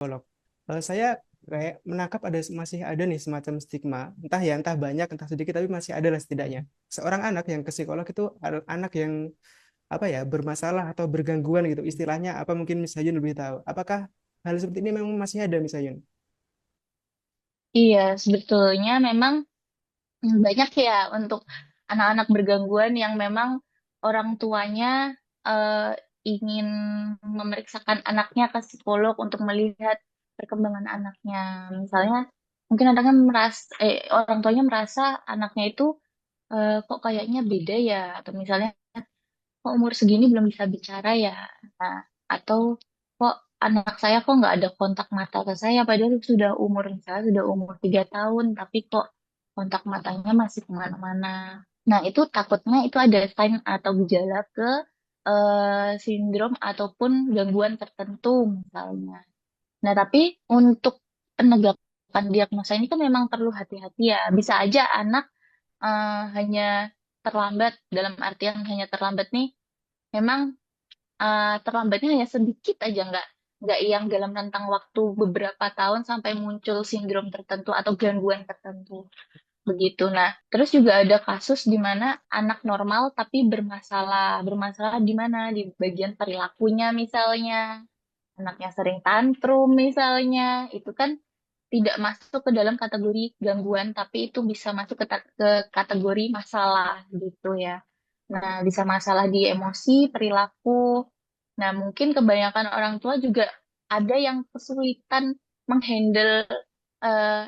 psikolog. Saya kayak menangkap masih ada nih semacam stigma, entah ya entah banyak entah sedikit tapi masih ada lah setidaknya. Seorang anak yang ke psikolog itu adalah anak yang apa ya bermasalah atau bergangguan gitu istilahnya apa mungkin Miss Hayun lebih tahu. Apakah hal seperti ini memang masih ada Miss Hayun? Iya, sebetulnya memang banyak ya untuk anak-anak bergangguan yang memang orang tuanya eh, ingin memeriksakan anaknya ke psikolog untuk melihat perkembangan anaknya. Misalnya, mungkin anaknya orang tuanya merasa anaknya itu kok kayaknya beda ya, atau misalnya kok umur segini belum bisa bicara ya, nah, atau kok anak saya kok nggak ada kontak mata ke saya padahal sudah umur misalnya sudah umur 3 tahun tapi kok kontak matanya masih kemana-mana. Nah itu takutnya itu ada sign atau gejala ke sindrom ataupun gangguan tertentu misalnya. Nah tapi untuk penegakan diagnosa ini kan memang perlu hati-hati ya. Bisa aja anak hanya terlambat dalam artian hanya terlambat nih memang terlambatnya hanya sedikit aja nggak yang dalam rentang waktu beberapa tahun sampai muncul sindrom tertentu atau gangguan tertentu begitu. Nah, terus juga ada kasus di mana anak normal tapi bermasalah di mana di bagian perilakunya misalnya anaknya sering tantrum misalnya itu kan tidak masuk ke dalam kategori gangguan tapi itu bisa masuk ke kategori masalah gitu ya. Nah, bisa masalah di emosi, perilaku. Nah, mungkin kebanyakan orang tua juga ada yang kesulitan menghandle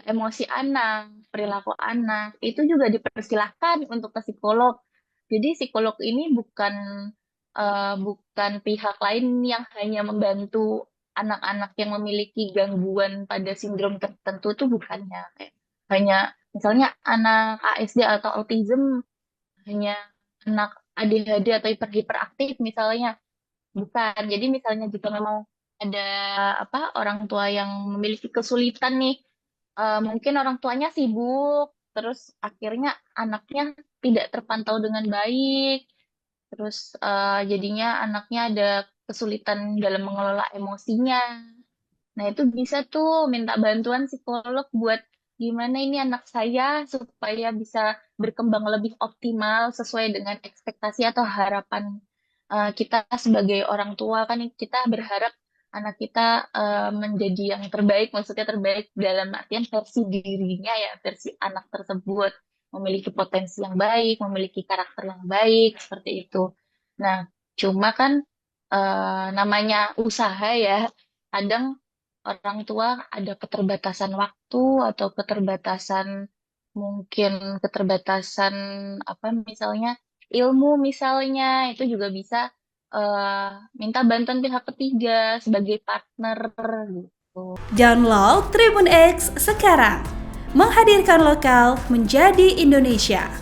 emosi anak, perilaku anak. Itu juga dipersilahkan untuk ke psikolog. Jadi psikolog ini bukan pihak lain yang hanya membantu anak-anak yang memiliki gangguan pada sindrom tertentu itu bukannya. Kayak hanya misalnya anak ASD atau autism hanya anak ADHD atau hiperaktif misalnya bukan. Jadi misalnya jika memang ada orang tua yang memiliki kesulitan nih, mungkin orang tuanya sibuk, terus akhirnya anaknya tidak terpantau dengan baik, terus jadinya anaknya ada kesulitan dalam mengelola emosinya. Nah, itu bisa tuh minta bantuan psikolog buat gimana ini anak saya supaya bisa berkembang lebih optimal sesuai dengan ekspektasi atau harapan kita sebagai orang tua kan kita berharap anak kita menjadi yang terbaik, maksudnya terbaik dalam artian versi dirinya ya, versi anak tersebut memiliki potensi yang baik, memiliki karakter yang baik seperti itu. Nah, cuma kan namanya usaha ya, kadang orang tua ada keterbatasan waktu atau keterbatasan mungkin keterbatasan misalnya ilmu misalnya itu juga bisa eh, minta bantuan pihak ketiga sebagai partner gitu. Download Tribun X sekarang. Menghadirkan lokal menjadi Indonesia.